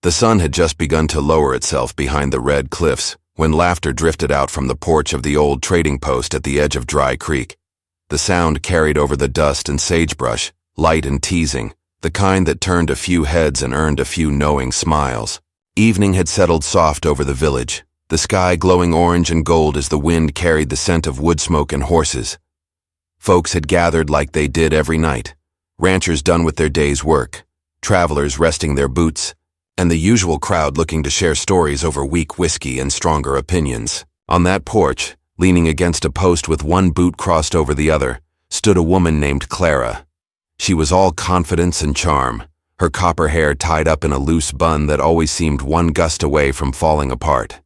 The sun had just begun to lower itself behind the red cliffs when laughter drifted out from the porch of the old trading post at the edge of Dry Creek. The sound carried over the dust and sagebrush, light and teasing, the kind that turned a few heads and earned a few knowing smiles. Evening had settled soft over the village, the sky glowing orange and gold as the wind carried the scent of wood smoke and horses. Folks had gathered like they did every night, ranchers done with their day's work, travelers resting their boots, and the usual crowd looking to share stories over weak whiskey and stronger opinions. On that porch, leaning against a post with one boot crossed over the other, stood a woman named Clara. She was all confidence and charm, her copper hair tied up in a loose bun that always seemed one gust away from falling apart.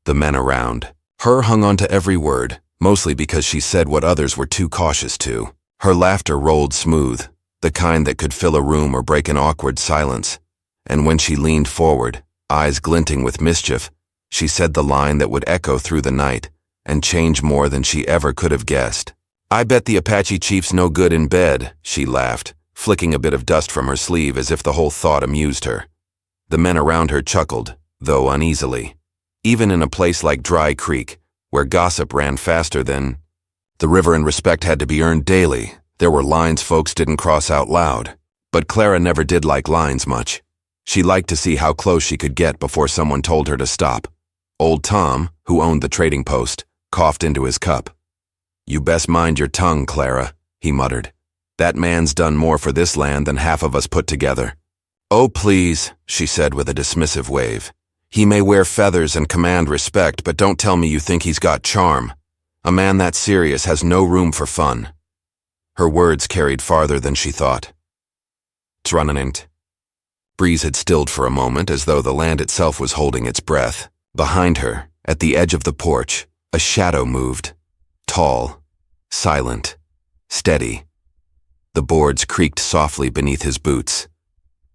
The men around her hung on to every word, mostly because she said what others were too cautious to. Her laughter rolled smooth, the kind that could fill a room or break an awkward silence. And when she leaned forward, eyes glinting with mischief, she said the line that would echo through the night and change more than she ever could have guessed. "I bet the Apache chief's no good in bed," she laughed, flicking a bit of dust from her sleeve as if the whole thought amused her. The men around her chuckled, though uneasily. Even in a place like Dry Creek, where gossip ran faster than the river and respect had to be earned daily, there were lines folks didn't cross out loud. But Clara never did like lines much. She liked to see how close she could get before someone told her to stop. Old Tom, who owned the trading post, coughed into his cup. "You best mind your tongue, Clara," he muttered. "That man's done more for this land than half of us put together." "Oh, please," she said with a dismissive wave. "He may wear feathers and command respect, but don't tell me you think he's got charm. A man that serious has no room for fun." Her words carried farther than she thought. "Trunanint." Breeze had stilled for a moment as though the land itself was holding its breath. Behind her, at the edge of the porch, a shadow moved. Tall, silent, steady. The boards creaked softly beneath his boots.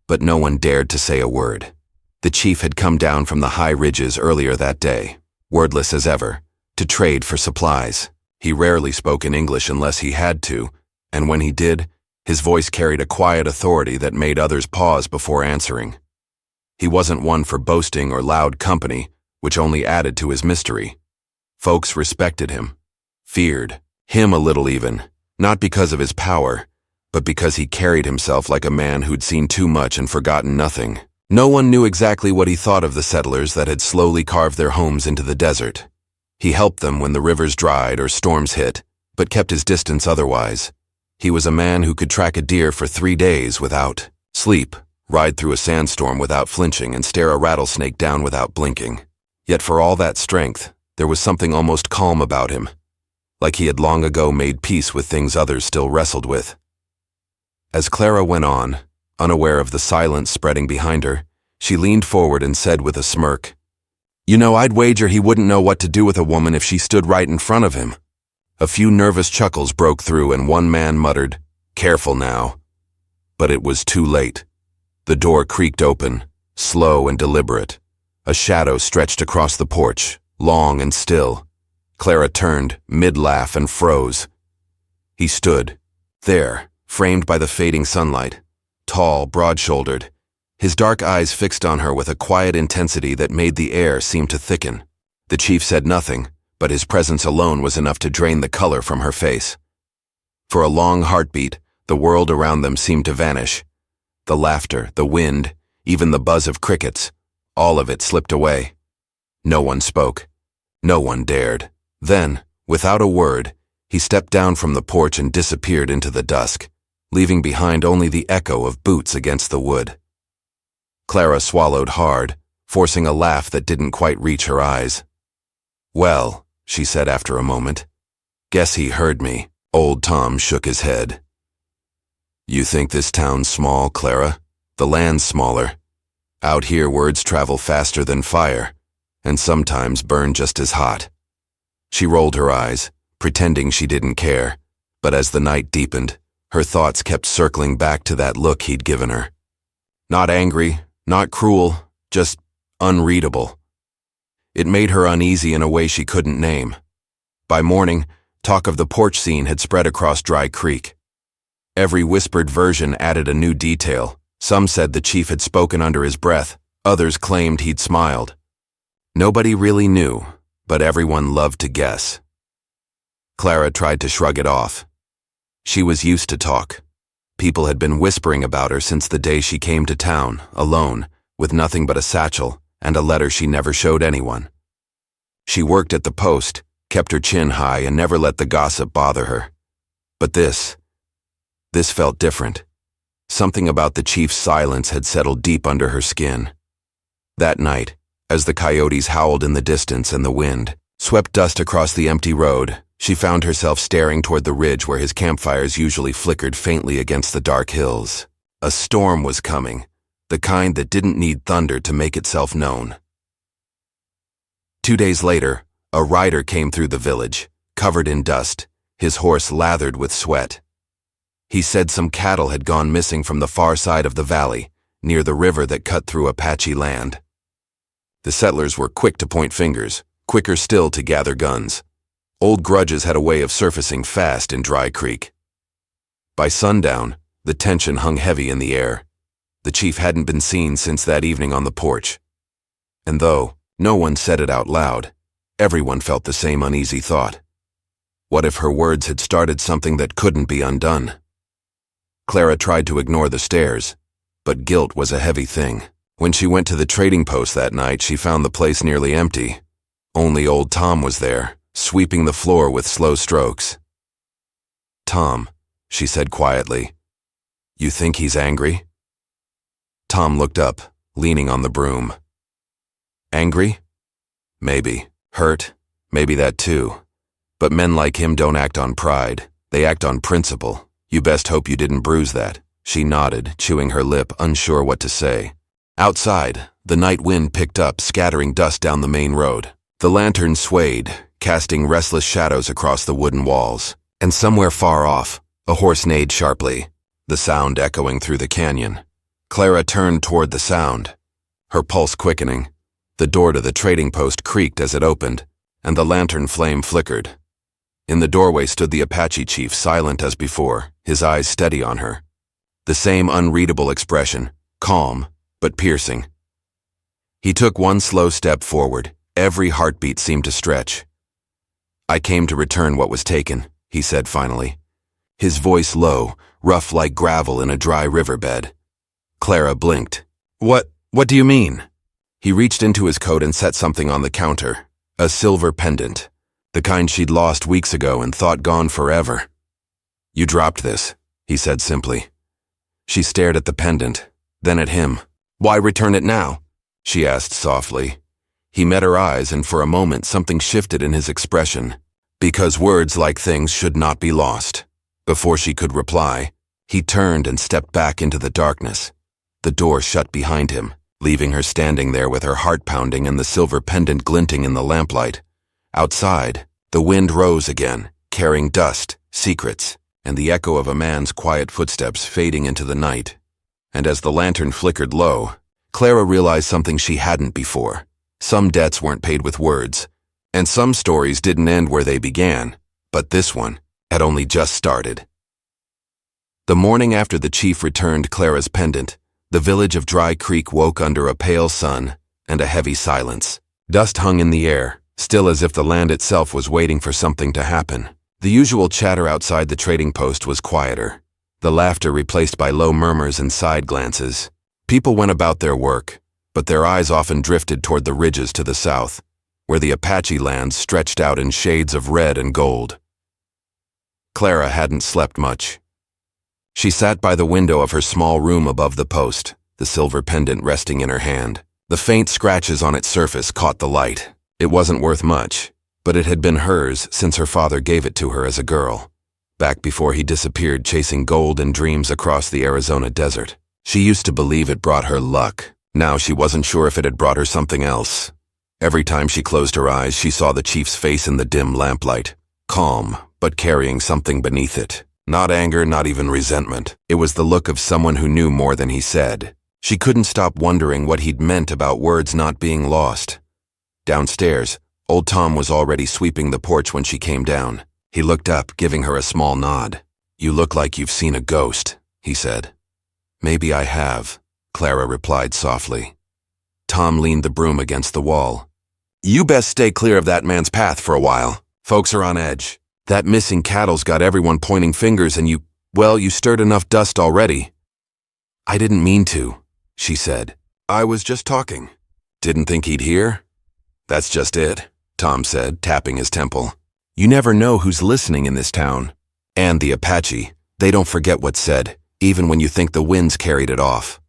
But no one dared to say a word. The chief had come down from the high ridges earlier that day, wordless as ever, to trade for supplies. He rarely spoke in English unless he had to, and when he did, his voice carried a quiet authority that made others pause before answering. He wasn't one for boasting or loud company, which only added to his mystery. Folks respected him, feared him a little even, not because of his power, but because he carried himself like a man who'd seen too much and forgotten nothing. No one knew exactly what he thought of the settlers that had slowly carved their homes into the desert. He helped them when the rivers dried or storms hit, but kept his distance otherwise. He was a man who could track a deer for 3 days without sleep, ride through a sandstorm without flinching, and stare a rattlesnake down without blinking. Yet for all that strength, there was something almost calm about him, like he had long ago made peace with things others still wrestled with. As Clara went on, unaware of the silence spreading behind her, she leaned forward and said with a smirk, "You know, I'd wager he wouldn't know what to do with a woman if she stood right in front of him." A few nervous chuckles broke through and one man muttered, "Careful now." But it was too late. The door creaked open, slow and deliberate. A shadow stretched across the porch, long and still. Clara turned, mid-laugh, and froze. He stood, there, framed by the fading sunlight, tall, broad-shouldered, his dark eyes fixed on her with a quiet intensity that made the air seem to thicken. The chief said nothing, but his presence alone was enough to drain the color from her face. For a long heartbeat, the world around them seemed to vanish. The laughter, the wind, even the buzz of crickets, all of it slipped away. No one spoke. No one dared. Then, without a word, he stepped down from the porch and disappeared into the dusk, leaving behind only the echo of boots against the wood. Clara swallowed hard, forcing a laugh that didn't quite reach her eyes. "Well," she said after a moment, "guess he heard me." Old Tom shook his head. "You think this town's small, Clara? The land's smaller. Out here words travel faster than fire, and sometimes burn just as hot." She rolled her eyes, pretending she didn't care, but as the night deepened, her thoughts kept circling back to that look he'd given her. Not angry, not cruel, just unreadable. It made her uneasy in a way she couldn't name. By morning, talk of the porch scene had spread across Dry Creek. Every whispered version added a new detail. Some said the chief had spoken under his breath, Others claimed he'd smiled. Nobody really knew, but everyone loved to guess. Clara tried to shrug it off. She was used to talk. People had been whispering about her since the day she came to town, alone, with nothing but a satchel and a letter she never showed anyone. She worked at the post, kept her chin high, and never let the gossip bother her. But this felt different. Something about the chief's silence had settled deep under her skin. That night, as the coyotes howled in the distance and the wind swept dust across the empty road, she found herself staring toward the ridge where his campfires usually flickered faintly against the dark hills. A storm was coming, the kind that didn't need thunder to make itself known. 2 days later, a rider came through the village, covered in dust, his horse lathered with sweat. He said some cattle had gone missing from the far side of the valley, near the river that cut through Apache land. The settlers were quick to point fingers, quicker still to gather guns. Old grudges had a way of surfacing fast in Dry Creek. By sundown, the tension hung heavy in the air. The chief hadn't been seen since that evening on the porch. And though no one said it out loud, everyone felt the same uneasy thought. What if her words had started something that couldn't be undone? Clara tried to ignore the stares, but guilt was a heavy thing. When she went to the trading post that night, she found the place nearly empty. Only old Tom was there, sweeping the floor with slow strokes. "Tom," she said quietly, "you think he's angry?" Tom looked up, leaning on the broom. "Angry? Maybe. Hurt? Maybe that too. But men like him don't act on pride. They act on principle. You best hope you didn't bruise that." She nodded, chewing her lip, unsure what to say. Outside, the night wind picked up, scattering dust down the main road. The lantern swayed, casting restless shadows across the wooden walls. And somewhere far off, a horse neighed sharply, the sound echoing through the canyon. Clara turned toward the sound, her pulse quickening. The door to the trading post creaked as it opened, and the lantern flame flickered. In the doorway stood the Apache chief, silent as before, his eyes steady on her. The same unreadable expression, calm but piercing. He took one slow step forward. Every heartbeat seemed to stretch. "I came to return what was taken," he said finally. His voice low, rough like gravel in a dry riverbed. Clara blinked. What do you mean?" He reached into his coat and set something on the counter, a silver pendant, the kind she'd lost weeks ago and thought gone forever. "You dropped this," he said simply. She stared at the pendant, then at him. "Why return it now?" she asked softly. He met her eyes, and for a moment something shifted in his expression. "Because words like things should not be lost." Before she could reply, he turned and stepped back into the darkness. The door shut behind him, leaving her standing there with her heart pounding and the silver pendant glinting in the lamplight. Outside, the wind rose again, carrying dust, secrets, and the echo of a man's quiet footsteps fading into the night. And as the lantern flickered low, Clara realized something she hadn't before. Some debts weren't paid with words, and some stories didn't end where they began, but this one had only just started. The morning after the chief returned Clara's pendant, the village of Dry Creek woke under a pale sun and a heavy silence. Dust hung in the air, still as if the land itself was waiting for something to happen. The usual chatter outside the trading post was quieter, the laughter replaced by low murmurs and side glances. People went about their work, but their eyes often drifted toward the ridges to the south, where the Apache lands stretched out in shades of red and gold. Clara hadn't slept much. She sat by the window of her small room above the post, the silver pendant resting in her hand. The faint scratches on its surface caught the light. It wasn't worth much, but it had been hers since her father gave it to her as a girl, back before he disappeared chasing gold and dreams across the Arizona desert. She used to believe it brought her luck. Now she wasn't sure if it had brought her something else. Every time she closed her eyes, she saw the chief's face in the dim lamplight, calm, but carrying something beneath it. Not anger, not even resentment. It was the look of someone who knew more than he said. She couldn't stop wondering what he'd meant about words not being lost. Downstairs, old Tom was already sweeping the porch when she came down. He looked up, giving her a small nod. "You look like you've seen a ghost," he said. "Maybe I have," Clara replied softly. Tom leaned the broom against the wall. "You best stay clear of that man's path for a while. Folks are on edge. That missing cattle's got everyone pointing fingers and you stirred enough dust already." "I didn't mean to," she said. "I was just talking. Didn't think he'd hear?" "That's just it," Tom said, tapping his temple. "You never know who's listening in this town. And the Apache, they don't forget what's said, even when you think the winds carried it off."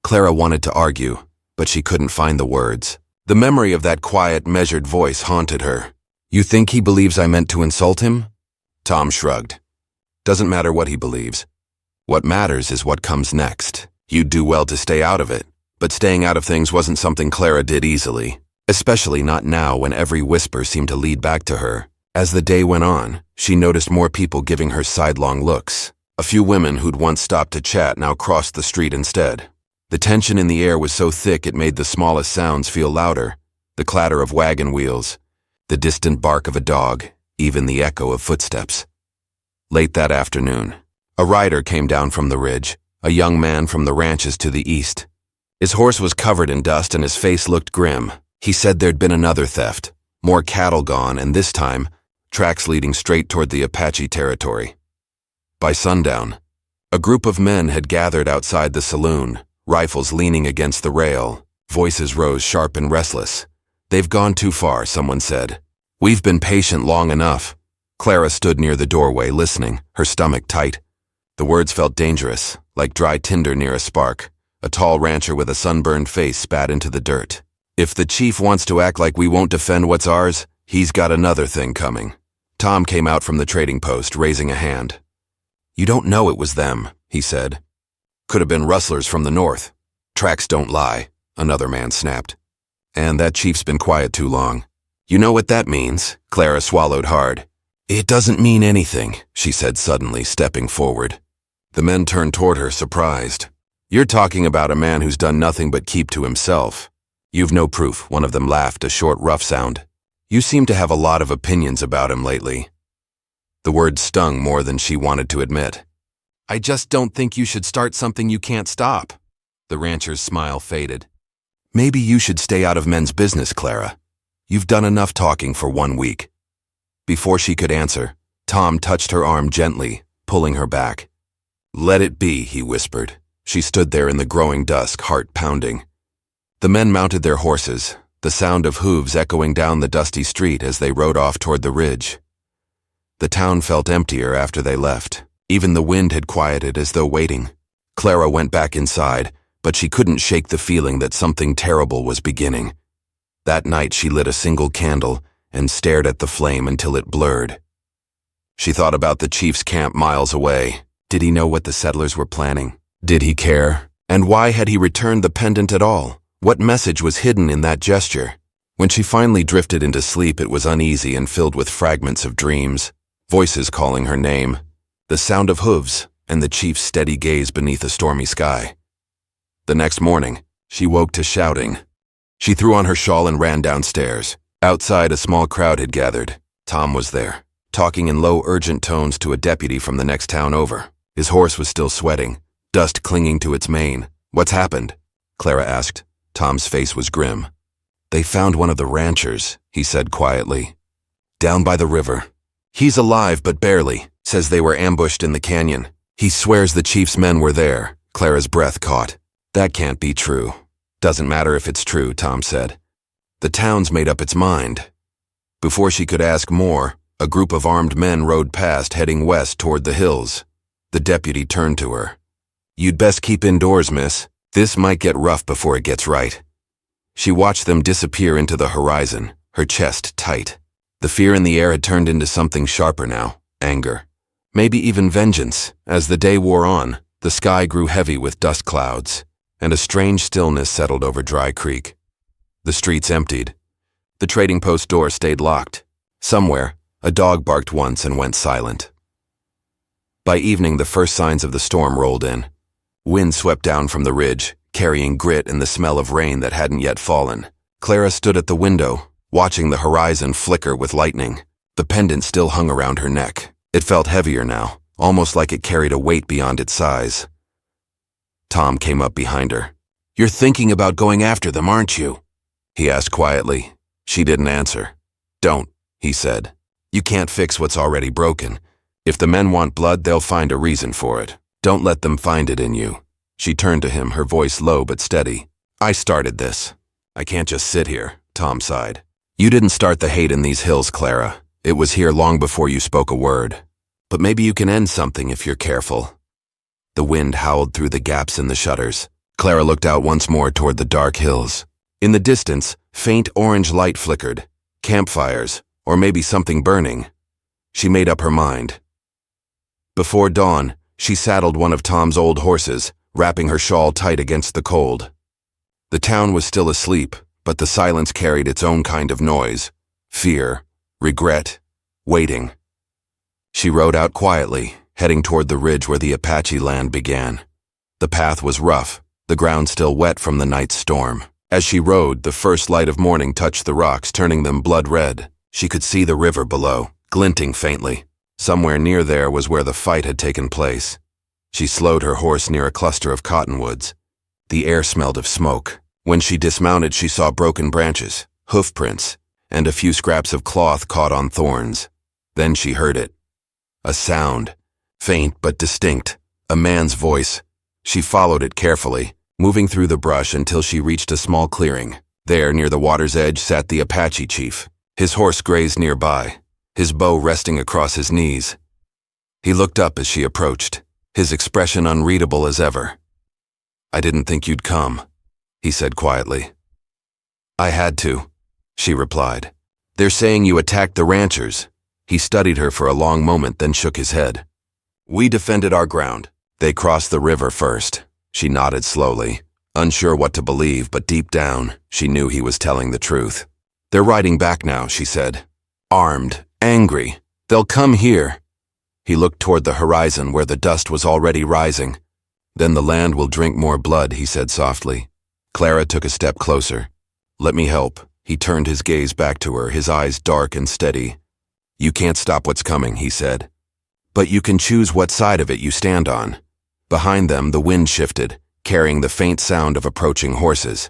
Clara wanted to argue, but she couldn't find the words. The memory of that quiet, measured voice haunted her. "You think he believes I meant to insult him?" Tom shrugged. "Doesn't matter what he believes. What matters is what comes next. You'd do well to stay out of it." But staying out of things wasn't something Clara did easily, especially not now when every whisper seemed to lead back to her. As the day went on, she noticed more people giving her sidelong looks. A few women who'd once stopped to chat now crossed the street instead. The tension in the air was so thick it made the smallest sounds feel louder: the clatter of wagon wheels, the distant bark of a dog, even the echo of footsteps. Late that afternoon, a rider came down from the ridge, a young man from the ranches to the east. His horse was covered in dust and his face looked grim. He said there'd been another theft, more cattle gone, and this time, tracks leading straight toward the Apache territory. By sundown, a group of men had gathered outside the saloon, rifles leaning against the rail. Voices rose sharp and restless. "They've gone too far," someone said. "We've been patient long enough." Clara stood near the doorway, listening, her stomach tight. The words felt dangerous, like dry tinder near a spark. A tall rancher with a sunburned face spat into the dirt. "If the chief wants to act like we won't defend what's ours, he's got another thing coming." Tom came out from the trading post, raising a hand. "You don't know it was them," he said. "Could have been rustlers from the north." "Tracks don't lie," another man snapped. "And that chief's been quiet too long." "You know what that means?" Clara swallowed hard. "It doesn't mean anything," she said suddenly, stepping forward. The men turned toward her, surprised. "You're talking about a man who's done nothing but keep to himself." "You've no proof," one of them laughed, a short, rough sound. "You seem to have a lot of opinions about him lately." The words stung more than she wanted to admit. "I just don't think you should start something you can't stop." The rancher's smile faded. "Maybe you should stay out of men's business, Clara. You've done enough talking for 1 week." Before she could answer, Tom touched her arm gently, pulling her back. "Let it be," he whispered. She stood there in the growing dusk, heart pounding. The men mounted their horses, the sound of hooves echoing down the dusty street as they rode off toward the ridge. The town felt emptier after they left. Even the wind had quieted, as though waiting. Clara went back inside, but she couldn't shake the feeling that something terrible was beginning. That night she lit a single candle and stared at the flame until it blurred. She thought about the chief's camp miles away. Did he know what the settlers were planning? Did he care? And why had he returned the pendant at all? What message was hidden in that gesture? When she finally drifted into sleep, it was uneasy and filled with fragments of dreams, voices calling her name, the sound of hooves, and the chief's steady gaze beneath a stormy sky. The next morning, she woke to shouting. She threw on her shawl and ran downstairs. Outside, a small crowd had gathered. Tom was there, talking in low, urgent tones to a deputy from the next town over. His horse was still sweating, dust clinging to its mane. "What's happened?" Clara asked. Tom's face was grim. "They found one of the ranchers," he said quietly. "Down by the river. He's alive, but barely. Says they were ambushed in the canyon. He swears the chief's men were there." Clara's breath caught. "That can't be true." "Doesn't matter if it's true," Tom said. "The town's made up its mind." Before she could ask more, a group of armed men rode past, heading west toward the hills. The deputy turned to her. "You'd best keep indoors, miss. This might get rough before it gets right." She watched them disappear into the horizon, her chest tight. The fear in the air had turned into something sharper now, anger. Maybe even vengeance. As the day wore on, the sky grew heavy with dust clouds, and a strange stillness settled over Dry Creek. The streets emptied. The trading post door stayed locked. Somewhere, a dog barked once and went silent. By evening, the first signs of the storm rolled in. Wind swept down from the ridge, carrying grit and the smell of rain that hadn't yet fallen. Clara stood at the window, watching the horizon flicker with lightning. The pendant still hung around her neck. It felt heavier now, almost like it carried a weight beyond its size. Tom came up behind her. "You're thinking about going after them, aren't you?" he asked quietly. She didn't answer. "Don't," he said. "You can't fix what's already broken. If the men want blood, they'll find a reason for it. Don't let them find it in you." She turned to him, her voice low but steady. "I started this. I can't just sit here," Tom sighed. "You didn't start the hate in these hills, Clara. It was here long before you spoke a word. But maybe you can end something if you're careful." The wind howled through the gaps in the shutters. Clara looked out once more toward the dark hills. In the distance, faint orange light flickered. Campfires, or maybe something burning. She made up her mind. Before dawn, she saddled one of Tom's old horses, wrapping her shawl tight against the cold. The town was still asleep, but the silence carried its own kind of noise. Fear, regret, waiting. She rode out quietly, heading toward the ridge where the Apache land began. The path was rough, the ground still wet from the night's storm. As she rode, the first light of morning touched the rocks, turning them blood red. She could see the river below, glinting faintly. Somewhere near there was where the fight had taken place. She slowed her horse near a cluster of cottonwoods. The air smelled of smoke. When she dismounted, she saw broken branches, hoof prints, and a few scraps of cloth caught on thorns. Then she heard it. A sound, faint but distinct, a man's voice. She followed it carefully, moving through the brush until she reached a small clearing. There, near the water's edge, sat the Apache chief. His horse grazed nearby, his bow resting across his knees. He looked up as she approached, his expression unreadable as ever. "I didn't think you'd come," he said quietly. "I had to," she replied. "They're saying you attacked the ranchers." He studied her for a long moment, then shook his head. "We defended our ground. They crossed the river first." She nodded slowly, unsure what to believe, but deep down, she knew he was telling the truth. "They're riding back now," she said. "Armed, angry. They'll come here." He looked toward the horizon where the dust was already rising. "Then the land will drink more blood," he said softly. Clara took a step closer. "Let me help." He turned his gaze back to her, his eyes dark and steady. "You can't stop what's coming," he said. "But you can choose what side of it you stand on." Behind them, the wind shifted, carrying the faint sound of approaching horses.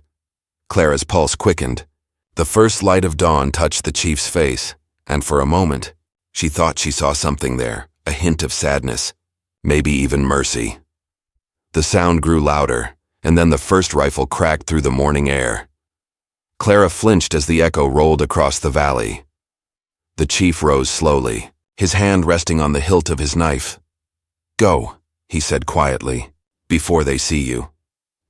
Clara's pulse quickened. The first light of dawn touched the chief's face, and for a moment, she thought she saw something there, a hint of sadness, maybe even mercy. The sound grew louder, and then the first rifle cracked through the morning air. Clara flinched as the echo rolled across the valley. The chief rose slowly, his hand resting on the hilt of his knife. "Go," he said quietly, "before they see you."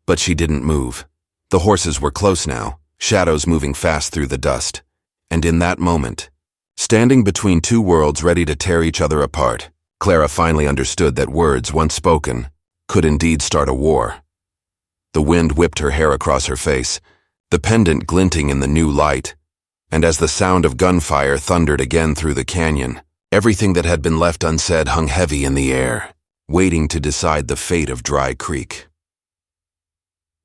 But she didn't move. The horses were close now, shadows moving fast through the dust. And in that moment, standing between two worlds ready to tear each other apart, Clara finally understood that words, once spoken, could indeed start a war. The wind whipped her hair across her face, the pendant glinting in the new light. And as the sound of gunfire thundered again through the canyon, everything that had been left unsaid hung heavy in the air, waiting to decide the fate of Dry Creek.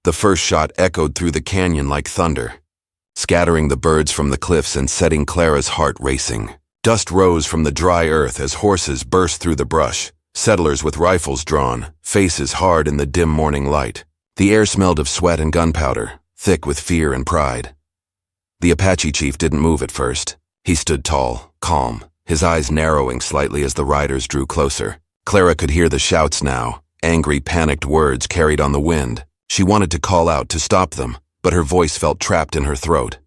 The first shot echoed through the canyon like thunder, scattering the birds from the cliffs and setting Clara's heart racing. Dust rose from the dry earth as horses burst through the brush, settlers with rifles drawn, faces hard in the dim morning light. The air smelled of sweat and gunpowder, thick with fear and pride. The Apache chief didn't move at first. He stood tall, calm, his eyes narrowing slightly as the riders drew closer. Clara could hear the shouts now, angry, panicked words carried on the wind. She wanted to call out to stop them, but her voice felt trapped in her throat.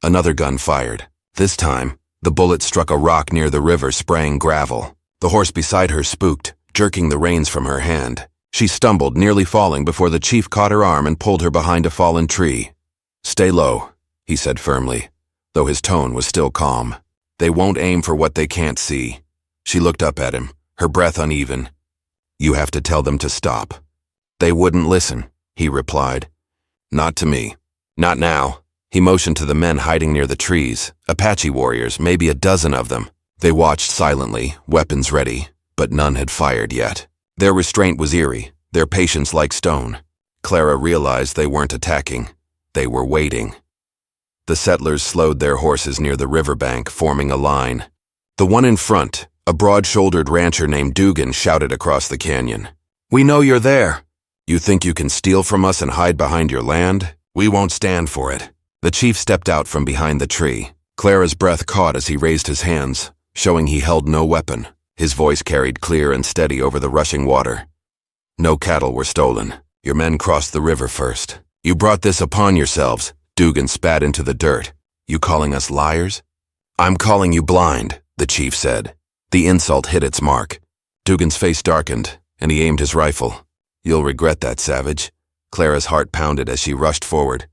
Another gun fired. This time, the bullet struck a rock near the river, spraying gravel. The horse beside her spooked, jerking the reins from her hand. She stumbled, nearly falling, before the chief caught her arm and pulled her behind a fallen tree. "Stay low," he said firmly, though his tone was still calm. "They won't aim for what they can't see." She looked up at him, her breath uneven. "You have to tell them to stop." "They wouldn't listen," he replied. "Not to me. Not now." He motioned to the men hiding near the trees, Apache warriors, maybe a dozen of them. They watched silently, weapons ready, but none had fired yet. Their restraint was eerie, their patience like stone. Clara realized they weren't attacking. They were waiting. The settlers slowed their horses near the riverbank, forming a line. The one in front, a broad-shouldered rancher named Dugan, shouted across the canyon. "We know you're there." You think you can steal from us and hide behind your land? We won't stand for it. The chief stepped out from behind the tree. Clara's breath caught as he raised his hands, showing he held no weapon. His voice carried clear and steady over the rushing water. No cattle were stolen. Your men crossed the river first. You brought this upon yourselves. Dugan spat into the dirt. You calling us liars? I'm calling you blind, the chief said. The insult hit its mark. Dugan's face darkened, and he aimed his rifle. You'll regret that, savage. Clara's heart pounded as she rushed forward.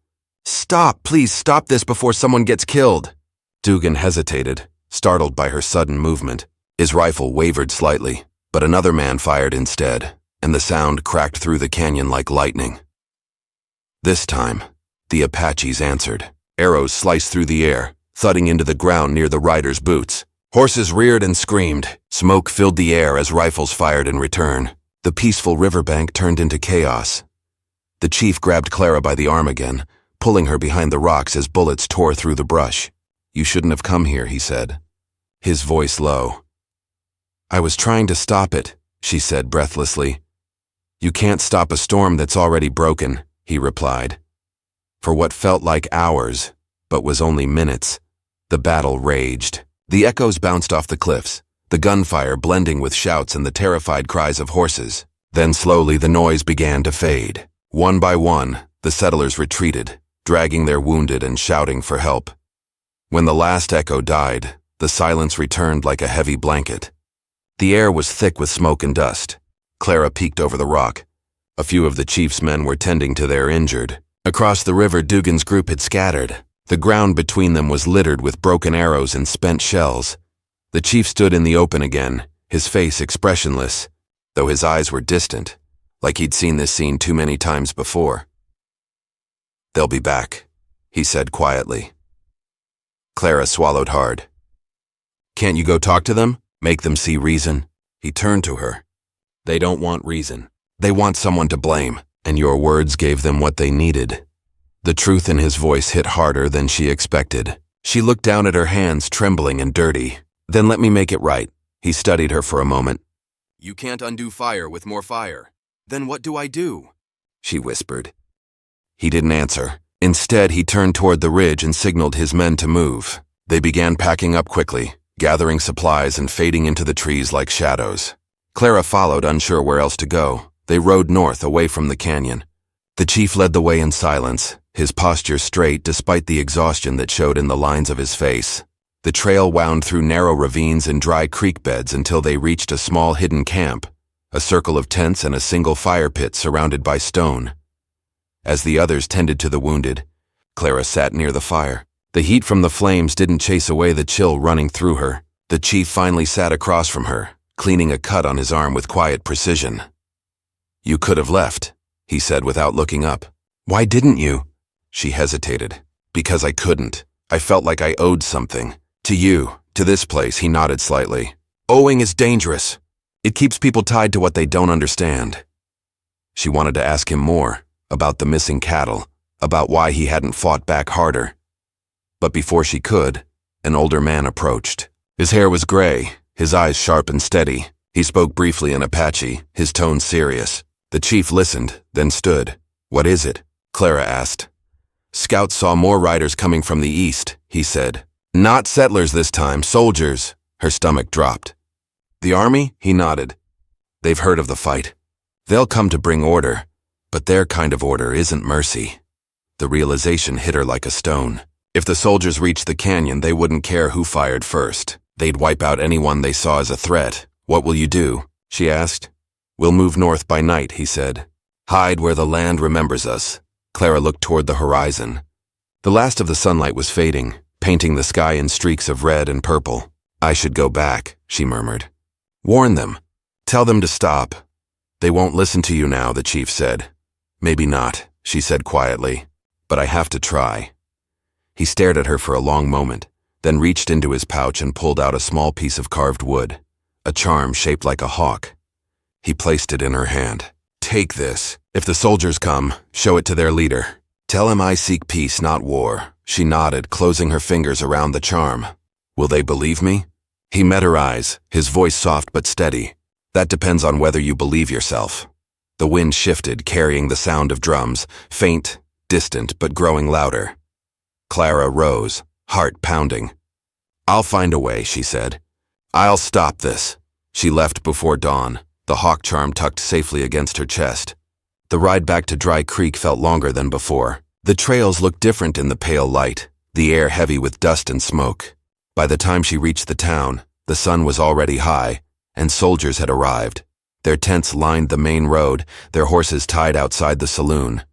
Stop, please stop this before someone gets killed. Dugan hesitated, startled by her sudden movement. His rifle wavered slightly, but another man fired instead, and the sound cracked through the canyon like lightning. This time, the Apaches answered. Arrows sliced through the air, thudding into the ground near the riders' boots. Horses reared and screamed. Smoke filled the air as rifles fired in return. The peaceful riverbank turned into chaos. The chief grabbed Clara by the arm again, pulling her behind the rocks as bullets tore through the brush. You shouldn't have come here, he said, his voice low. I was trying to stop it, she said breathlessly. You can't stop a storm that's already broken, he replied. For what felt like hours, but was only minutes, the battle raged. The echoes bounced off the cliffs, the gunfire blending with shouts and the terrified cries of horses. Then slowly the noise began to fade. One by one, the settlers retreated, dragging their wounded and shouting for help. When the last echo died, the silence returned like a heavy blanket. The air was thick with smoke and dust. Clara peeked over the rock. A few of the chief's men were tending to their injured. Across the river, Dugan's group had scattered. The ground between them was littered with broken arrows and spent shells. The chief stood in the open again, his face expressionless, though his eyes were distant, like he'd seen this scene too many times before. They'll be back, he said quietly. Clara swallowed hard. Can't you go talk to them? Make them see reason? He turned to her. They don't want reason. They want someone to blame, and your words gave them what they needed. The truth in his voice hit harder than she expected. She looked down at her hands, trembling and dirty. Then let me make it right. He studied her for a moment. You can't undo fire with more fire. Then what do I do? She whispered. He didn't answer. Instead, he turned toward the ridge and signaled his men to move. They began packing up quickly, gathering supplies and fading into the trees like shadows. Clara followed, unsure where else to go. They rode north, away from the canyon. The chief led the way in silence, his posture straight despite the exhaustion that showed in the lines of his face. The trail wound through narrow ravines and dry creek beds until they reached a small hidden camp, a circle of tents and a single fire pit surrounded by stone. As the others tended to the wounded, Clara sat near the fire. The heat from the flames didn't chase away the chill running through her. The chief finally sat across from her, cleaning a cut on his arm with quiet precision. You could have left, he said without looking up. Why didn't you? She hesitated. Because I couldn't. I felt like I owed something. To you, to this place, he nodded slightly. Owing is dangerous. It keeps people tied to what they don't understand. She wanted to ask him more, about the missing cattle, about why he hadn't fought back harder. But before she could, an older man approached. His hair was gray, his eyes sharp and steady. He spoke briefly in Apache, his tone serious. The chief listened, then stood. What is it? Clara asked. Scouts saw more riders coming from the east, he said. Not settlers this time, soldiers. Her stomach dropped. The army? He nodded. They've heard of the fight. They'll come to bring order, but their kind of order isn't mercy. The realization hit her like a stone. If the soldiers reached the canyon, they wouldn't care who fired first. They'd wipe out anyone they saw as a threat. What will you do? She asked. We'll move north by night, he said. Hide where the land remembers us. Clara looked toward the horizon. The last of the sunlight was fading, painting the sky in streaks of red and purple. I should go back, she murmured. Warn them. Tell them to stop. They won't listen to you now, the chief said. Maybe not, she said quietly, but I have to try. He stared at her for a long moment, then reached into his pouch and pulled out a small piece of carved wood, a charm shaped like a hawk. He placed it in her hand. Take this. If the soldiers come, show it to their leader. Tell him I seek peace, not war. She nodded, closing her fingers around the charm. Will they believe me? He met her eyes, his voice soft but steady. That depends on whether you believe yourself. The wind shifted, carrying the sound of drums, faint, distant, but growing louder. Clara rose, heart pounding. "I'll find a way," she said. "I'll stop this." She left before dawn, the hawk charm tucked safely against her chest. The ride back to Dry Creek felt longer than before. The trails looked different in the pale light, the air heavy with dust and smoke. By the time she reached the town, the sun was already high, and soldiers had arrived. Their tents lined the main road, their horses tied outside the saloon.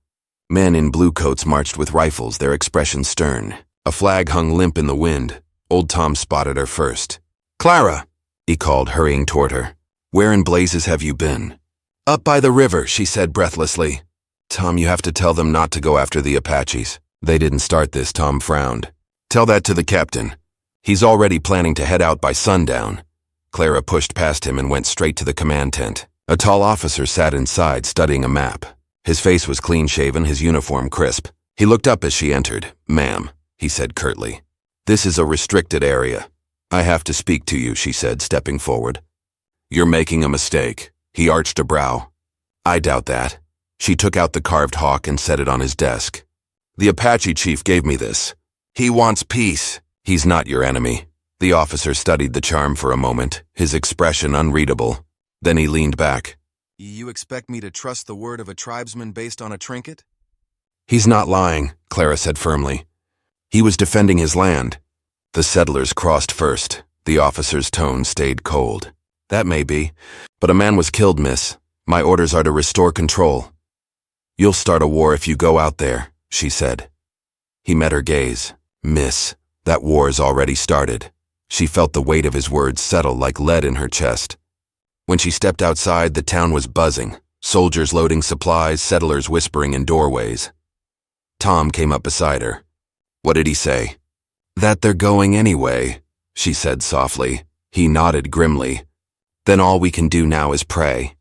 Men in blue coats marched with rifles, their expressions stern. A flag hung limp in the wind. Old Tom spotted her first. "Clara!" he called, hurrying toward her. "Where in blazes have you been?" "Up by the river," she said breathlessly. "Tom, you have to tell them not to go after the Apaches." "They didn't start this," Tom frowned. "Tell that to the captain. He's already planning to head out by sundown." Clara pushed past him and went straight to the command tent. A tall officer sat inside, studying a map. His face was clean-shaven, his uniform crisp. He looked up as she entered. "Ma'am," he said curtly. "This is a restricted area. I have to speak to you," she said, stepping forward. "You're making a mistake." He arched a brow. "I doubt that." She took out the carved hawk and set it on his desk. "The Apache chief gave me this. He wants peace. He's not your enemy." The officer studied the charm for a moment, his expression unreadable. Then he leaned back. "You expect me to trust the word of a tribesman based on a trinket?" "He's not lying," Clara said firmly. "He was defending his land." The settlers crossed first. The officer's tone stayed cold. "That may be, but a man was killed, miss. My orders are to restore control." "You'll start a war if you go out there," she said. He met her gaze. "Miss, that war's already started." She felt the weight of his words settle like lead in her chest. When she stepped outside, the town was buzzing. Soldiers loading supplies, settlers whispering in doorways. Tom came up beside her. "What did he say?" "That they're going anyway," she said softly. He nodded grimly. "Then all we can do now is pray."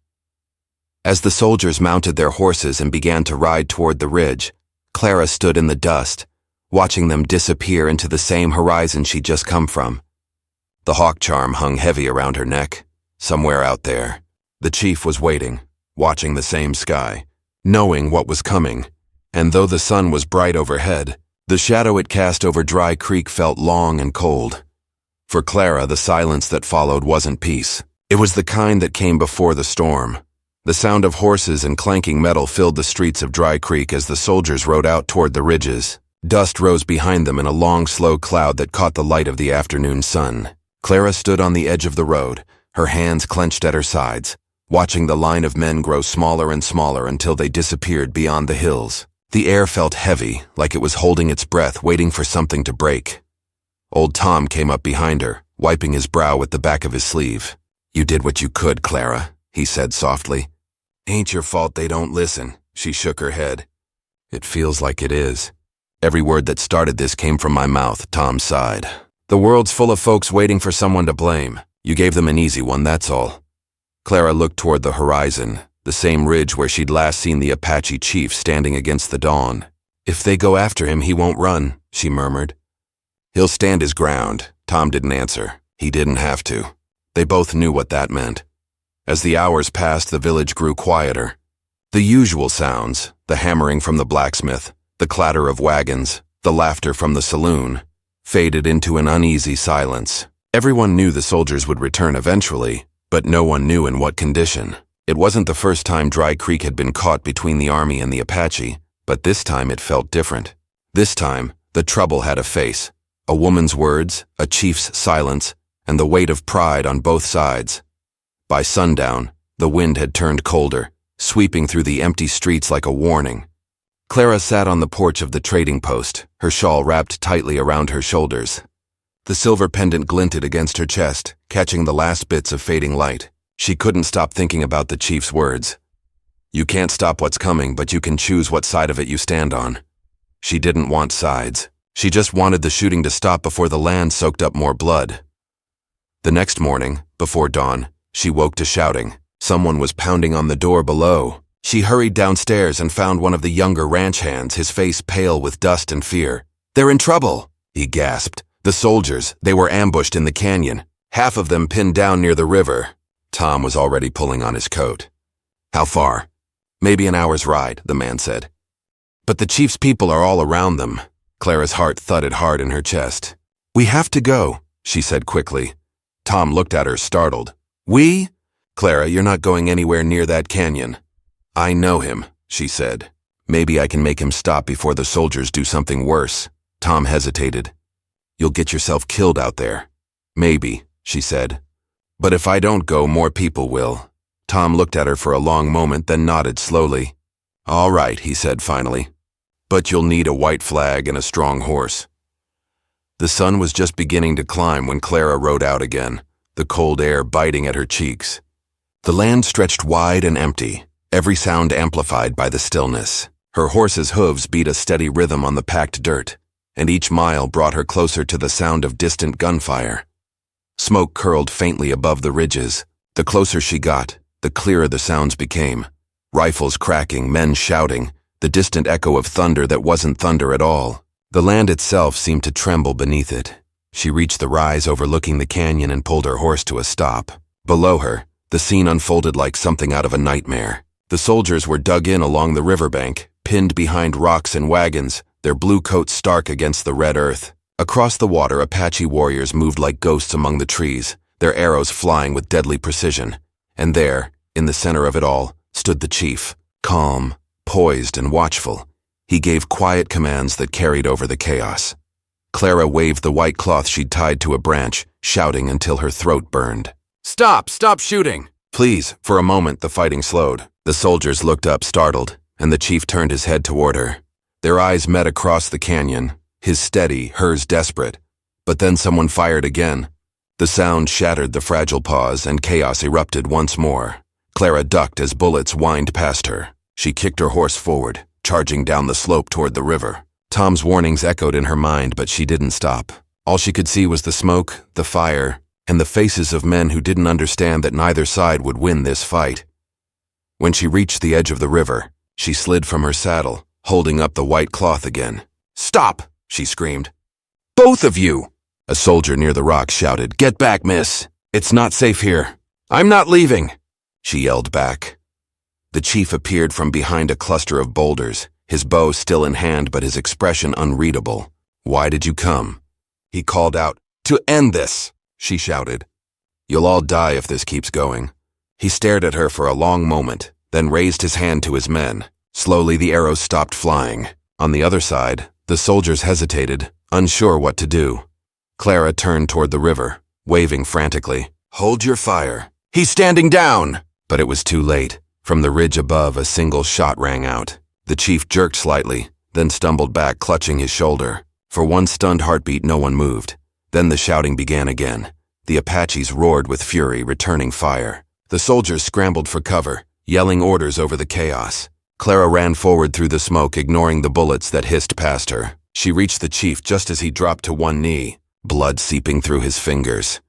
As the soldiers mounted their horses and began to ride toward the ridge, Clara stood in the dust, watching them disappear into the same horizon she'd just come from. The hawk charm hung heavy around her neck. Somewhere out there, the chief was waiting, watching the same sky, knowing what was coming. And though the sun was bright overhead, the shadow it cast over Dry Creek felt long and cold. For Clara, the silence that followed wasn't peace. It was the kind that came before the storm. The sound of horses and clanking metal filled the streets of Dry Creek as the soldiers rode out toward the ridges. Dust rose behind them in a long, slow cloud that caught the light of the afternoon sun. Clara stood on the edge of the road, her hands clenched at her sides, watching the line of men grow smaller and smaller until they disappeared beyond the hills. The air felt heavy, like it was holding its breath, waiting for something to break. Old Tom came up behind her, wiping his brow with the back of his sleeve. "You did what you could, Clara," he said softly. "Ain't your fault they don't listen," she shook her head. "It feels like it is." "Every word that started this came from my mouth," Tom sighed. "The world's full of folks waiting for someone to blame. You gave them an easy one, that's all." Clara looked toward the horizon, the same ridge where she'd last seen the Apache chief standing against the dawn. "If they go after him, he won't run," she murmured. "He'll stand his ground." Tom didn't answer. He didn't have to. They both knew what that meant. As the hours passed, the village grew quieter. The usual sounds, the hammering from the blacksmith, the clatter of wagons, the laughter from the saloon, faded into an uneasy silence. Everyone knew the soldiers would return eventually, but no one knew in what condition. It wasn't the first time Dry Creek had been caught between the army and the Apache, but this time it felt different. This time, the trouble had a face. A woman's words, a chief's silence, and the weight of pride on both sides. By sundown, the wind had turned colder, sweeping through the empty streets like a warning. Clara sat on the porch of the trading post, her shawl wrapped tightly around her shoulders. The silver pendant glinted against her chest, catching the last bits of fading light. She couldn't stop thinking about the chief's words. "You can't stop what's coming, but you can choose what side of it you stand on." She didn't want sides. She just wanted the shooting to stop before the land soaked up more blood. The next morning, before dawn, she woke to shouting. Someone was pounding on the door below. She hurried downstairs and found one of the younger ranch hands, his face pale with dust and fear. "They're in trouble," he gasped. "The soldiers, they were ambushed in the canyon. Half of them pinned down near the river." Tom was already pulling on his coat. "How far?" Maybe an hour's ride, the man said. But the chief's people are all around them. Clara's heart thudded hard in her chest. We have to go, she said quickly. Tom looked at her, startled. We? Clara, you're not going anywhere near that canyon. I know him, she said. Maybe I can make him stop before the soldiers do something worse. Tom hesitated. You'll get yourself killed out there. Maybe, she said. But if I don't go, more people will. Tom looked at her for a long moment, then nodded slowly. All right, he said finally. But you'll need a white flag and a strong horse. The sun was just beginning to climb when Clara rode out again, the cold air biting at her cheeks. The land stretched wide and empty, every sound amplified by the stillness. Her horse's hooves beat a steady rhythm on the packed dirt, and each mile brought her closer to the sound of distant gunfire. Smoke curled faintly above the ridges. The closer she got, the clearer the sounds became. Rifles cracking, men shouting, the distant echo of thunder that wasn't thunder at all. The land itself seemed to tremble beneath it. She reached the rise overlooking the canyon and pulled her horse to a stop. Below her, the scene unfolded like something out of a nightmare. The soldiers were dug in along the riverbank, pinned behind rocks and wagons, their blue coats stark against the red earth. Across the water, Apache warriors moved like ghosts among the trees, their arrows flying with deadly precision. And there, in the center of it all, stood the chief, calm, poised and watchful. He gave quiet commands that carried over the chaos. Clara waved the white cloth she'd tied to a branch, shouting until her throat burned. Stop! Stop shooting! Please. For a moment, the fighting slowed. The soldiers looked up, startled, and the chief turned his head toward her. Their eyes met across the canyon, his steady, hers desperate. But then someone fired again. The sound shattered the fragile pause, and chaos erupted once more. Clara ducked as bullets whined past her. She kicked her horse forward, charging down the slope toward the river. Tom's warnings echoed in her mind, but she didn't stop. All she could see was the smoke, the fire, and the faces of men who didn't understand that neither side would win this fight. When she reached the edge of the river, she slid from her saddle, holding up the white cloth again. Stop! She screamed. Both of you! A soldier near the rock shouted. Get back, miss! It's not safe here. I'm not leaving! She yelled back. The chief appeared from behind a cluster of boulders, his bow still in hand but his expression unreadable. Why did you come? He called out. To end this! She shouted. You'll all die if this keeps going. He stared at her for a long moment, then raised his hand to his men. Slowly the arrows stopped flying. On the other side, the soldiers hesitated, unsure what to do. Clara turned toward the river, waving frantically. Hold your fire. He's standing down! But it was too late. From the ridge above, a single shot rang out. The chief jerked slightly, then stumbled back, clutching his shoulder. For one stunned heartbeat, no one moved. Then the shouting began again. The Apaches roared with fury, returning fire. The soldiers scrambled for cover, yelling orders over the chaos. Clara ran forward through the smoke, ignoring the bullets that hissed past her. She reached the chief just as he dropped to one knee, blood seeping through his fingers.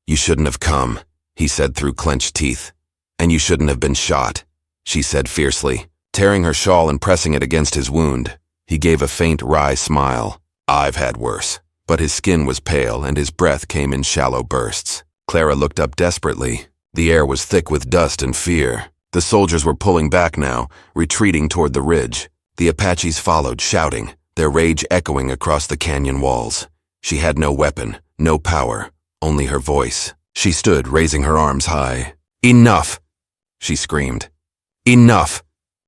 You shouldn't have come, he said through clenched teeth. And you shouldn't have been shot, she said fiercely, tearing her shawl and pressing it against his wound. He gave a faint, wry smile. I've had worse. But his skin was pale and his breath came in shallow bursts. Clara looked up desperately. The air was thick with dust and fear. The soldiers were pulling back now, retreating toward the ridge. The Apaches followed, shouting, their rage echoing across the canyon walls. She had no weapon, no power, only her voice. She stood, raising her arms high. Enough! She screamed. Enough!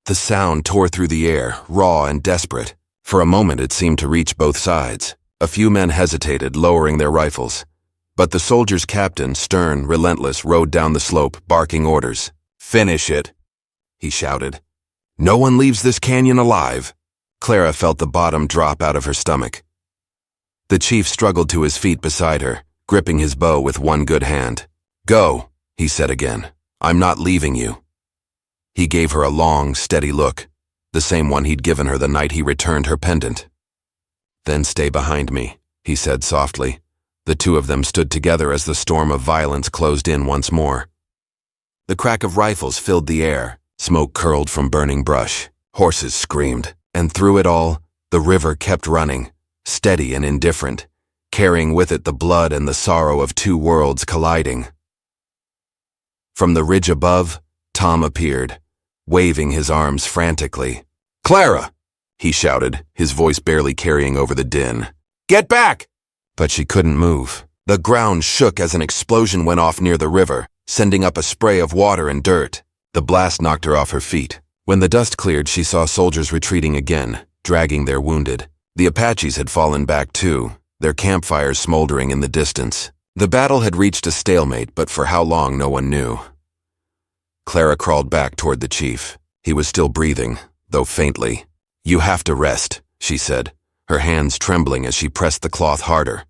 The sound tore through the air, raw and desperate. For a moment it seemed to reach both sides. A few men hesitated, lowering their rifles. But the soldiers' captain, stern, relentless, rode down the slope, barking orders. Finish it, he shouted. No one leaves this canyon alive. Clara felt the bottom drop out of her stomach. The chief struggled to his feet beside her, gripping his bow with one good hand. Go, he said again. I'm not leaving you. He gave her a long, steady look, the same one he'd given her the night he returned her pendant. Then stay behind me, he said softly. The two of them stood together as the storm of violence closed in once more. The crack of rifles filled the air, smoke curled from burning brush, horses screamed, and through it all, the river kept running, steady and indifferent, carrying with it the blood and the sorrow of two worlds colliding. From the ridge above, Tom appeared, waving his arms frantically. "Clara!" he shouted, his voice barely carrying over the din. "Get back!" But she couldn't move. The ground shook as an explosion went off near the river, sending up a spray of water and dirt. The blast knocked her off her feet. When the dust cleared, she saw soldiers retreating again, dragging their wounded. The Apaches had fallen back too, their campfires smoldering in the distance. The battle had reached a stalemate, but for how long no one knew. Clara crawled back toward the chief. He was still breathing, though faintly. "You have to rest," she said, her hands trembling as she pressed the cloth harder.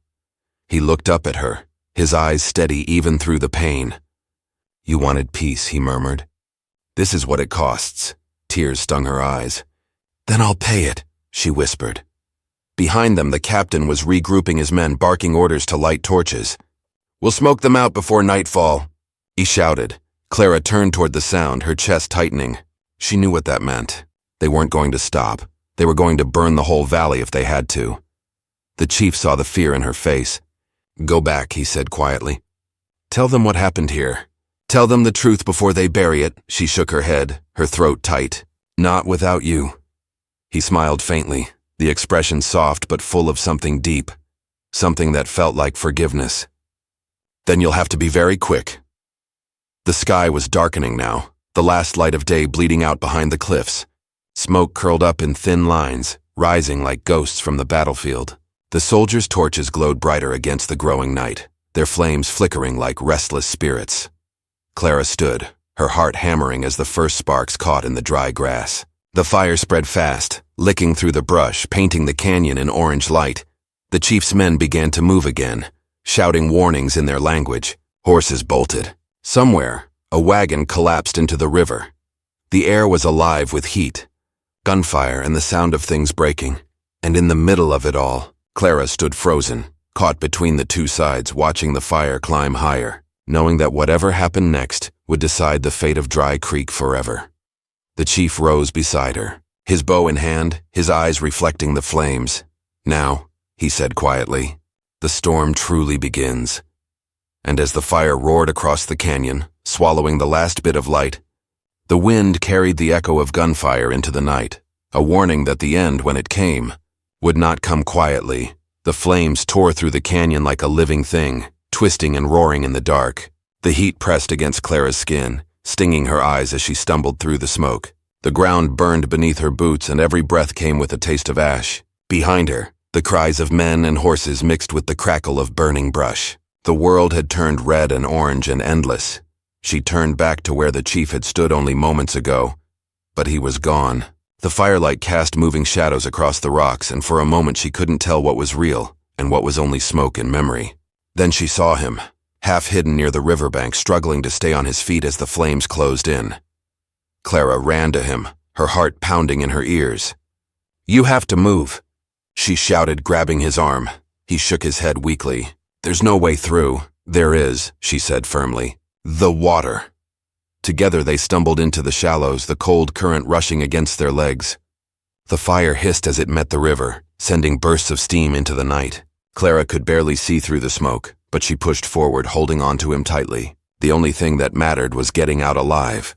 He looked up at her, his eyes steady even through the pain. "You wanted peace," he murmured. "This is what it costs." Tears stung her eyes. "Then I'll pay it," she whispered. Behind them, the captain was regrouping his men, barking orders to light torches. "We'll smoke them out before nightfall," he shouted. Clara turned toward the sound, her chest tightening. She knew what that meant. They weren't going to stop. They were going to burn the whole valley if they had to. The chief saw the fear in her face. "Go back," he said quietly. "Tell them what happened here. Tell them the truth before they bury it." She shook her head, her throat tight. "Not without you." He smiled faintly, the expression soft but full of something deep, something that felt like forgiveness. "Then you'll have to be very quick." The sky was darkening now, the last light of day bleeding out behind the cliffs. Smoke curled up in thin lines, rising like ghosts from the battlefield. The soldiers' torches glowed brighter against the growing night, their flames flickering like restless spirits. Clara stood, her heart hammering as the first sparks caught in the dry grass. The fire spread fast, licking through the brush, painting the canyon in orange light. The chief's men began to move again, shouting warnings in their language. Horses bolted. Somewhere, a wagon collapsed into the river. The air was alive with heat, gunfire, and the sound of things breaking. And in the middle of it all, Clara stood frozen, caught between the two sides, watching the fire climb higher, knowing that whatever happened next would decide the fate of Dry Creek forever. The chief rose beside her, his bow in hand, his eyes reflecting the flames. "Now," he said quietly, "the storm truly begins." And as the fire roared across the canyon, swallowing the last bit of light, the wind carried the echo of gunfire into the night, a warning that the end, when it came, would not come quietly. The flames tore through the canyon like a living thing, twisting and roaring in the dark. The heat pressed against Clara's skin, stinging her eyes as she stumbled through the smoke. The ground burned beneath her boots, and every breath came with a taste of ash. Behind her, the cries of men and horses mixed with the crackle of burning brush. The world had turned red and orange and endless. She turned back to where the chief had stood only moments ago, but he was gone. The firelight cast moving shadows across the rocks, and for a moment she couldn't tell what was real and what was only smoke and memory. Then she saw him, half hidden near the riverbank, struggling to stay on his feet as the flames closed in. Clara ran to him, her heart pounding in her ears. "You have to move," she shouted, grabbing his arm. He shook his head weakly. "There's no way through." "There is," she said firmly. "The water." Together they stumbled into the shallows, the cold current rushing against their legs. The fire hissed as it met the river, sending bursts of steam into the night. Clara could barely see through the smoke, but she pushed forward, holding on to him tightly. The only thing that mattered was getting out alive.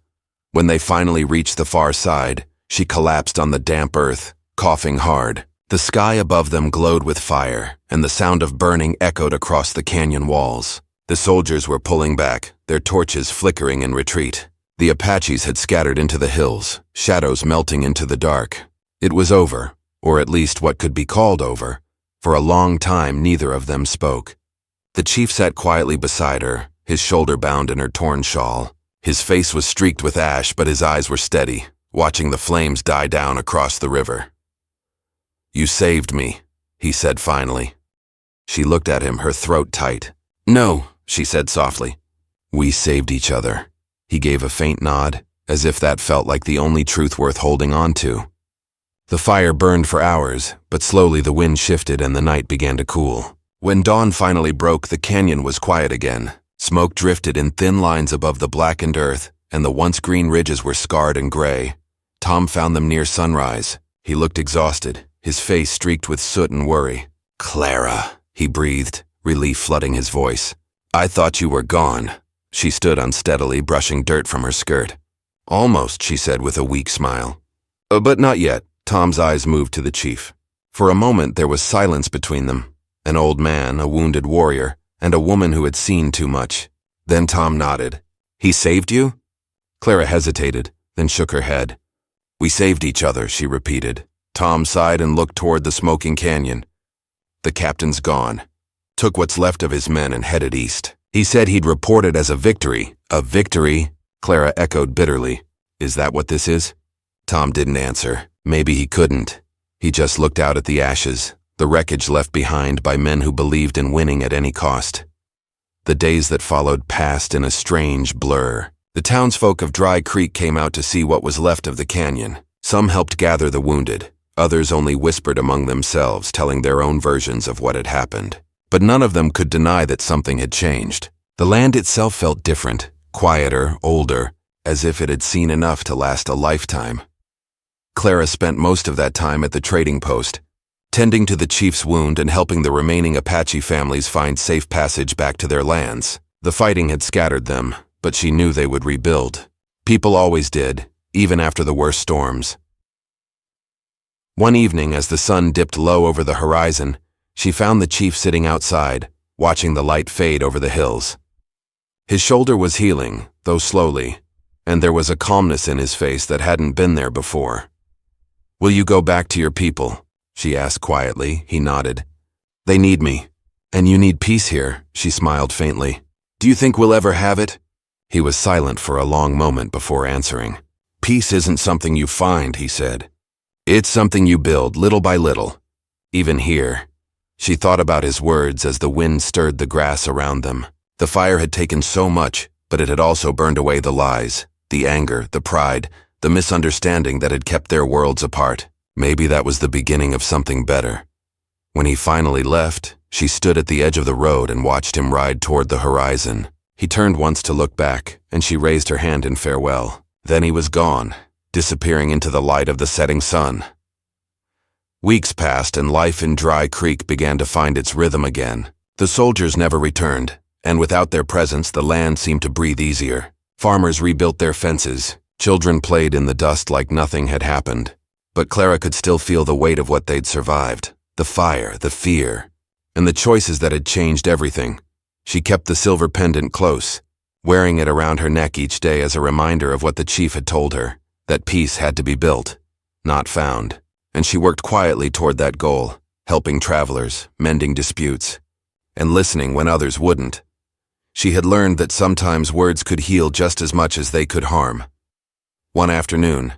When they finally reached the far side, she collapsed on the damp earth, coughing hard. The sky above them glowed with fire, and the sound of burning echoed across the canyon walls. The soldiers were pulling back, their torches flickering in retreat. The Apaches had scattered into the hills, shadows melting into the dark. It was over, or at least what could be called over. For a long time, neither of them spoke. The chief sat quietly beside her, his shoulder bound in her torn shawl. His face was streaked with ash, but his eyes were steady, watching the flames die down across the river. "You saved me," he said finally. She looked at him, her throat tight. "No," she said softly. "We saved each other." He gave a faint nod, as if that felt like the only truth worth holding on to. The fire burned for hours, but slowly the wind shifted and the night began to cool. When dawn finally broke, the canyon was quiet again. Smoke drifted in thin lines above the blackened earth, and the once green ridges were scarred and gray. Tom found them near sunrise. He looked exhausted, his face streaked with soot and worry. "Clara," he breathed, relief flooding his voice. "I thought you were gone." She stood unsteadily, brushing dirt from her skirt. Almost, she said with a weak smile. But not yet. Tom's eyes moved to the chief. For a moment there was silence between them. An old man, a wounded warrior, and a woman who had seen too much. Then Tom nodded. He saved you? Clara hesitated, then shook her head. We saved each other, she repeated. Tom sighed and looked toward the smoking canyon. The captain's gone. Took what's left of his men and headed east. He said he'd report it as a victory. A victory? Clara echoed bitterly. Is that what this is? Tom didn't answer. Maybe he couldn't. He just looked out at the ashes, the wreckage left behind by men who believed in winning at any cost. The days that followed passed in a strange blur. The townsfolk of Dry Creek came out to see what was left of the canyon. Some helped gather the wounded. Others only whispered among themselves, telling their own versions of what had happened. But none of them could deny that something had changed. The land itself felt different, quieter, older, as if it had seen enough to last a lifetime. Clara spent most of that time at the trading post, tending to the chief's wound and helping the remaining Apache families find safe passage back to their lands. The fighting had scattered them, but she knew they would rebuild. People always did, even after the worst storms. One evening, as the sun dipped low over the horizon, she found the chief sitting outside, watching the light fade over the hills. His shoulder was healing, though slowly, and there was a calmness in his face that hadn't been there before. Will you go back to your people? She asked quietly. He nodded. They need me. And you need peace here, she smiled faintly. Do you think we'll ever have it? He was silent for a long moment before answering. Peace isn't something you find, he said. It's something you build little by little. Even here. She thought about his words as the wind stirred the grass around them. The fire had taken so much, but it had also burned away the lies, the anger, the pride, the misunderstanding that had kept their worlds apart. Maybe that was the beginning of something better. When he finally left, she stood at the edge of the road and watched him ride toward the horizon. He turned once to look back, and she raised her hand in farewell. Then he was gone, disappearing into the light of the setting sun. Weeks passed and life in Dry Creek began to find its rhythm again. The soldiers never returned, and without their presence the land seemed to breathe easier. Farmers rebuilt their fences. Children played in the dust like nothing had happened. But Clara could still feel the weight of what they'd survived. The fire, the fear, and the choices that had changed everything. She kept the silver pendant close, wearing it around her neck each day as a reminder of what the chief had told her, that peace had to be built, not found. And she worked quietly toward that goal, helping travelers, mending disputes, and listening when others wouldn't. She had learned that sometimes words could heal just as much as they could harm. One afternoon,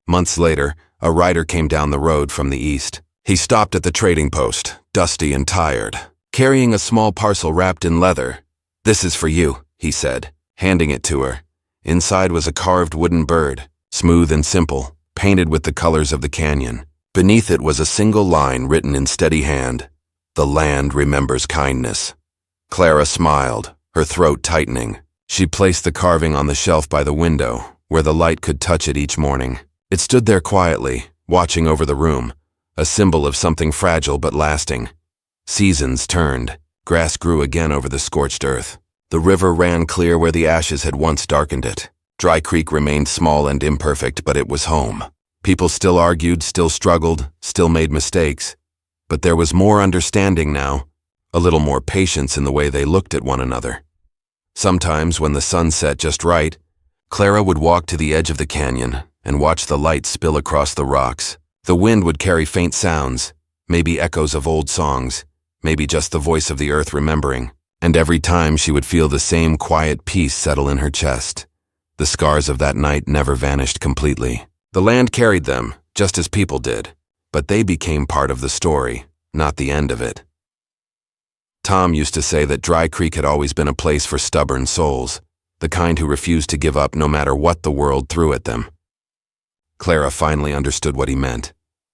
months later, a rider came down the road from the east. He stopped at the trading post, dusty and tired, carrying a small parcel wrapped in leather. This is for you, he said, handing it to her. Inside was a carved wooden bird, smooth and simple, painted with the colors of the canyon. Beneath it was a single line written in steady hand. The land remembers kindness. Clara smiled, her throat tightening. She placed the carving on the shelf by the window, where the light could touch it each morning. It stood there quietly, watching over the room, a symbol of something fragile but lasting. Seasons turned. Grass grew again over the scorched earth. The river ran clear where the ashes had once darkened it. Dry Creek remained small and imperfect, but it was home. People still argued, still struggled, still made mistakes. But there was more understanding now, a little more patience in the way they looked at one another. Sometimes, when the sun set just right, Clara would walk to the edge of the canyon and watch the light spill across the rocks. The wind would carry faint sounds, maybe echoes of old songs, maybe just the voice of the earth remembering. And every time she would feel the same quiet peace settle in her chest. The scars of that night never vanished completely. The land carried them, just as people did, but they became part of the story, not the end of it. Tom used to say that Dry Creek had always been a place for stubborn souls, the kind who refused to give up no matter what the world threw at them. Clara finally understood what he meant.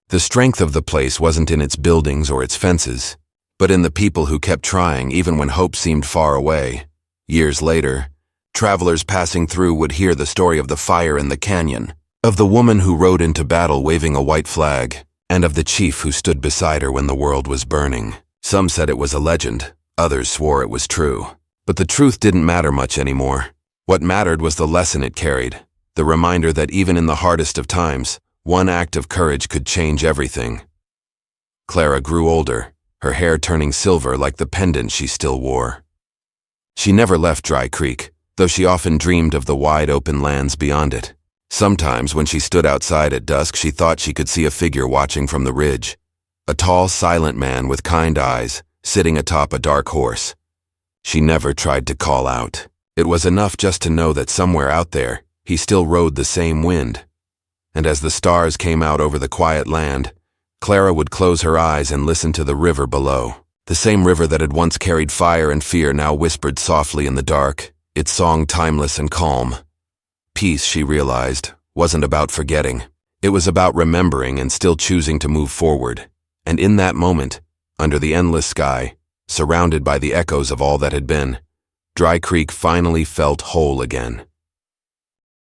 The strength of the place wasn't in its buildings or its fences, but in the people who kept trying even when hope seemed far away. Years later, travelers passing through would hear the story of the fire in the canyon, of the woman who rode into battle waving a white flag, and of the chief who stood beside her when the world was burning. Some said it was a legend, others swore it was true. But the truth didn't matter much anymore. What mattered was the lesson it carried, the reminder that even in the hardest of times, one act of courage could change everything. Clara grew older, her hair turning silver like the pendant she still wore. She never left Dry Creek, though she often dreamed of the wide open lands beyond it. Sometimes when she stood outside at dusk, she thought she could see a figure watching from the ridge, a tall, silent man with kind eyes, sitting atop a dark horse. She never tried to call out. It was enough just to know that somewhere out there, he still rode the same wind. And as the stars came out over the quiet land, Clara would close her eyes and listen to the river below. The same river that had once carried fire and fear now whispered softly in the dark, its song timeless and calm. Peace, she realized, wasn't about forgetting. It was about remembering and still choosing to move forward. And in that moment, under the endless sky, surrounded by the echoes of all that had been, Dry Creek finally felt whole again.